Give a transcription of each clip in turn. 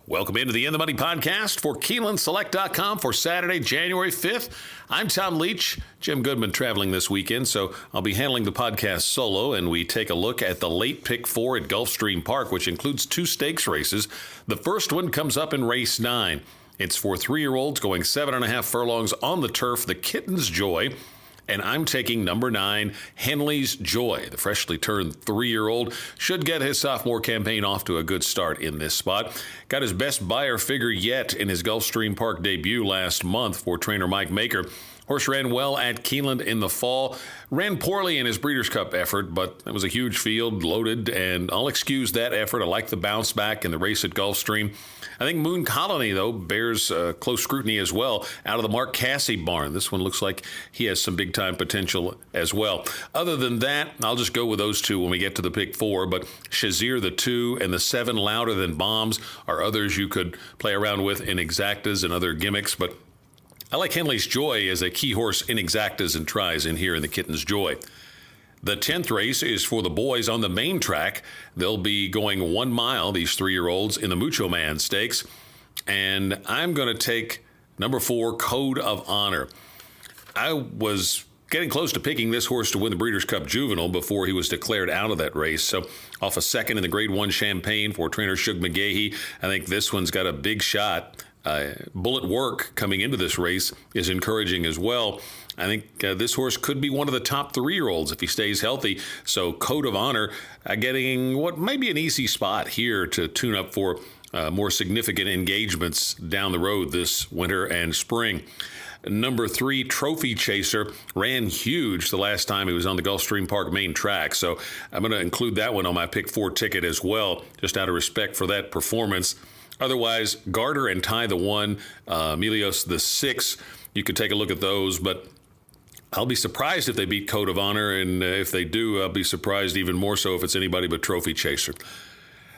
Welcome into the In the Money podcast for KeenelandSelect.com for Saturday, January 5th. I'm Tom Leach. Jim Goodman traveling this weekend, so I'll be handling the podcast solo, and we take a look at the late pick 4 at Gulfstream Park, which includes 2 stakes races. The first one comes up in race 9. It's for 3-year-olds going 7.5 furlongs on the turf, the Kitten's Joy. And I'm taking number 9, Henley's Joy. The freshly turned 3-year-old should get his sophomore campaign off to a good start in this spot. Got his best buyer figure yet in his Gulfstream Park debut last month for trainer Mike Maker. Horse ran well at Keeneland in the fall. Ran poorly in his Breeders' Cup effort, but it was a huge field, loaded, and I'll excuse that effort. I like the bounce back in the race at Gulfstream. I think Moon Colony, though, bears close scrutiny as well out of the Mark Casse barn. This one looks like he has some big-time potential as well. Other than that, I'll just go with those two when we get to the pick 4, but Shazier the 2 and the 7 Louder Than Bombs are others you could play around with in exactas and other gimmicks, but I like Henley's Joy as a key horse in exactas and tries in here in the Kitten's Joy. The 10th race is for the boys on the main track. They'll be going 1 mile, these 3-year-olds, in the Mucho Man Stakes. And I'm going to take number 4, Code of Honor. I was getting close to picking this horse to win the Breeders' Cup Juvenile before he was declared out of that race. So off a second in the Grade 1 Champagne for trainer Shug McGahee, I think this one's got a big shot. Bullet Work coming into this race is encouraging as well. I think this horse could be one of the top 3-year-olds if he stays healthy. So Code of Honor getting what may be an easy spot here to tune up for more significant engagements down the road this winter and spring. Number 3, Trophy Chaser, ran huge the last time he was on the Gulfstream Park main track. So I'm going to include that one on my pick 4 ticket as well, just out of respect for that performance. Otherwise, Garter and Ty the 1, Melios the 6, you could take a look at those, but I'll be surprised if they beat Code of Honor, and if they do, I'll be surprised even more so if it's anybody but Trophy Chaser.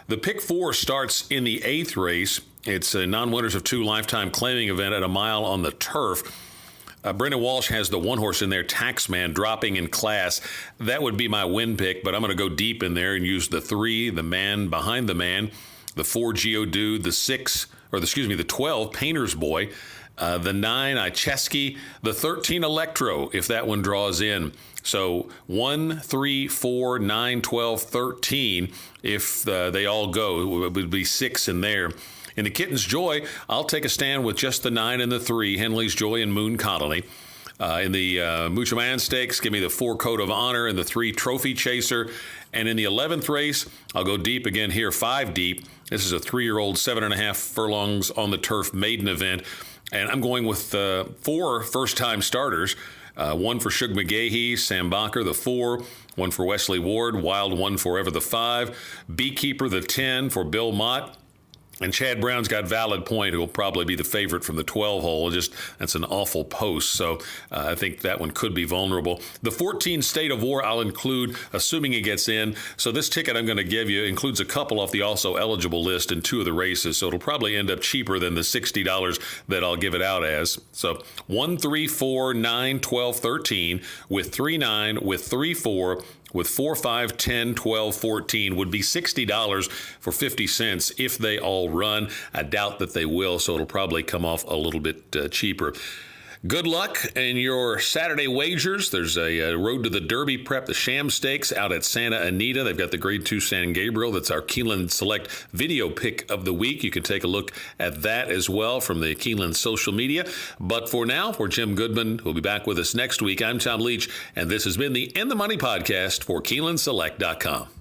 The pick 4 starts in the 8th race. It's a non-winners of 2 lifetime claiming event at a mile on the turf. Brendan Walsh has the 1 horse in there, Taxman, dropping in class. That would be my win pick, but I'm going to go deep in there and use the 3, the Man Behind the Man, the 4, Geodude, the 12, Painter's Boy, the 9, Icheski, the 13, Electro, if that one draws in. So 1, 3, 4, 9, 12, 13, if they all go, it would be 6 in there. In the Kitten's Joy, I'll take a stand with just the 9 and the 3, Henley's Joy and Moon Colony. In the Mucho Man Stakes, give me the 4, Code of Honor, and the 3, Trophy Chaser. And in the 11th race, I'll go deep again here, 5 deep. This is a 3-year-old, 7.5 furlongs on the turf maiden event. And I'm going with 4 first-time starters. 1 for Shug McGahee, Sam Bacher, the 4. 1 for Wesley Ward, Wild One Forever, the 5. Beekeeper, the 10 for Bill Mott. And Chad Brown's got Valid Point, who will probably be the favorite from the 12 hole. That's an awful post, so I think that one could be vulnerable. The 14 State of War I'll include, assuming it gets in. So this ticket I'm going to give you includes a couple off the also eligible list in 2 of the races, so it'll probably end up cheaper than the $60 that I'll give it out as. So 1, 3, 4, 9, 12, 13, with 3, 9, with 3, 4, with 4, 5, 10, 12, 14 would be $60 for 50 cents if they all run. I doubt that they will, so it'll probably come off a little bit cheaper. Good luck in your Saturday wagers. There's a Road to the Derby prep, the Sham Stakes out at Santa Anita. They've got the Grade 2 San Gabriel. That's our Keeneland Select video pick of the week. You can take a look at that as well from the Keeneland social media. But for now, for Jim Goodman, who'll be back with us next week, I'm Tom Leach, and this has been the In the Money podcast for KeenelandSelect.com.